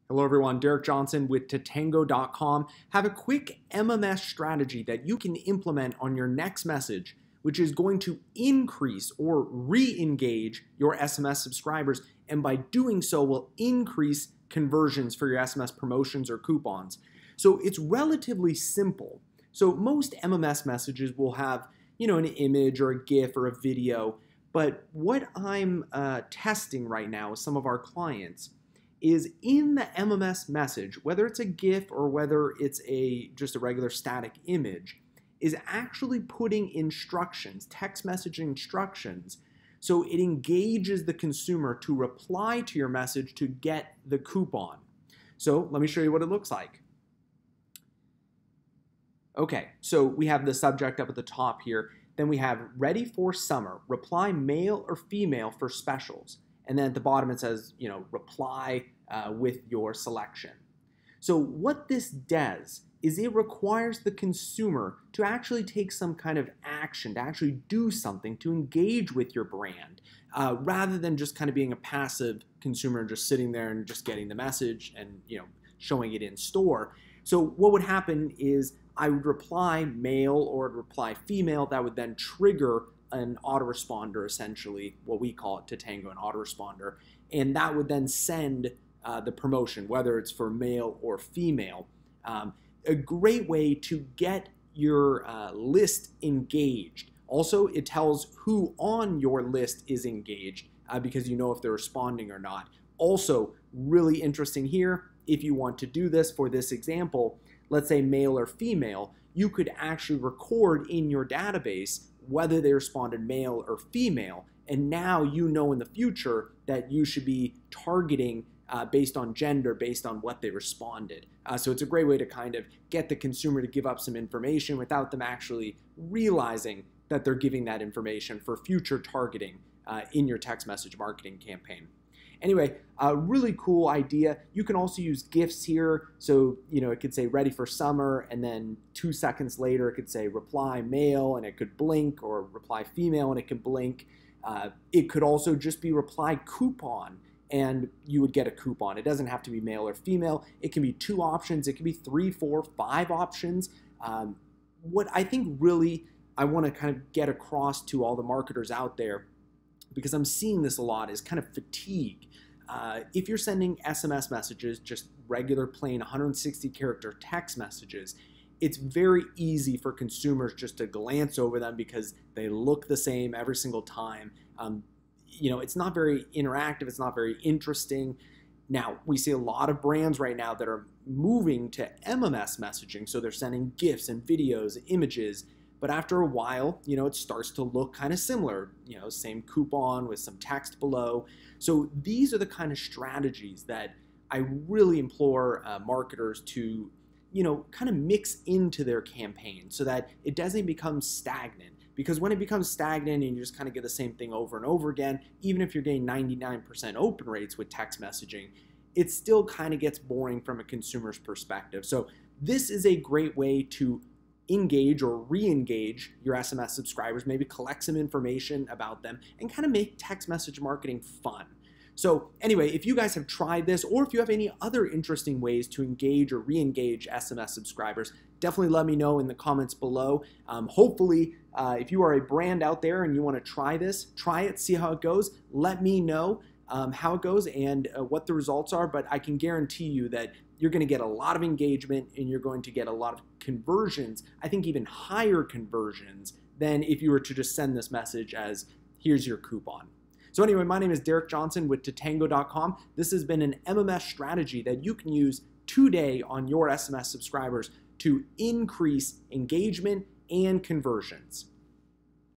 Hello everyone, Derek Johnson with Tatango.com. Have a quick MMS strategy that you can implement on your next message, which is going to increase or re-engage your SMS subscribers, and by doing so will increase conversions for your SMS promotions or coupons. So it's relatively simple. So most MMS messages will have, an image or a GIF or a video, but what I'm testing right now with some of our clients is in the MMS message, whether it's a GIF or whether it's just a regular static image, is actually putting instructions, text message instructions, so it engages the consumer to reply to your message to get the coupon. So let me show you what it looks like. Okay, so we have the subject up at the top here. Then we have ready for summer, reply male or female for specials. And then at the bottom it says, reply with your selection. So what this does is it requires the consumer to actually take some kind of action, to actually do something, to engage with your brand, rather than just kind of being a passive consumer and just sitting there and just getting the message and showing it in store. So what would happen is I would reply male or reply female. That would then trigger an autoresponder, essentially, what we call it, Tatango, an autoresponder, and that would then send the promotion, whether it's for male or female. A great way to get your list engaged. Also, it tells who on your list is engaged because you know if they're responding or not. Also, really interesting here, if you want to do this for this example, let's say male or female, you could actually record in your database whether they responded male or female, and now you know in the future that you should be targeting based on gender, based on what they responded. So it's a great way to kind of get the consumer to give up some information without them actually realizing that they're giving that information for future targeting in your text message marketing campaign. Anyway, a really cool idea. You can also use GIFs here. So, it could say ready for summer, and then 2 seconds later, it could say reply male, and it could blink, or reply female, and it could blink. It could also just be reply coupon, and you would get a coupon. It doesn't have to be male or female. It can be 2 options. It can be 3, 4, 5 options. What I think really I want to kind of get across to all the marketers out there, because I'm seeing this a lot, is kind of fatigue. If you're sending SMS messages, just regular plain 160 character text messages, it's very easy for consumers just to glance over them because they look the same every single time. It's not very interactive, it's not very interesting. Now, we see a lot of brands right now that are moving to MMS messaging, so they're sending GIFs and videos, images, but after a while, it starts to look kind of similar, same coupon with some text below. So these are the kind of strategies that I really implore marketers to, kind of mix into their campaign so that it doesn't become stagnant. Because when it becomes stagnant and you just kind of get the same thing over and over again, even if you're getting 99% open rates with text messaging, it still kind of gets boring from a consumer's perspective. So this is a great way to engage or re-engage your SMS subscribers, maybe collect some information about them, and kind of make text message marketing fun. So anyway, if you guys have tried this, or if you have any other interesting ways to engage or re-engage SMS subscribers, definitely let me know in the comments below. Hopefully, if you are a brand out there and you want to try this, try it, see how it goes. Let me know how it goes and what the results are, but I can guarantee you that you're going to get a lot of engagement and you're going to get a lot of conversions, I think even higher conversions than if you were to just send this message as, here's your coupon. So anyway, my name is Derek Johnson with Tatango.com. This has been an MMS strategy that you can use today on your SMS subscribers to increase engagement and conversions.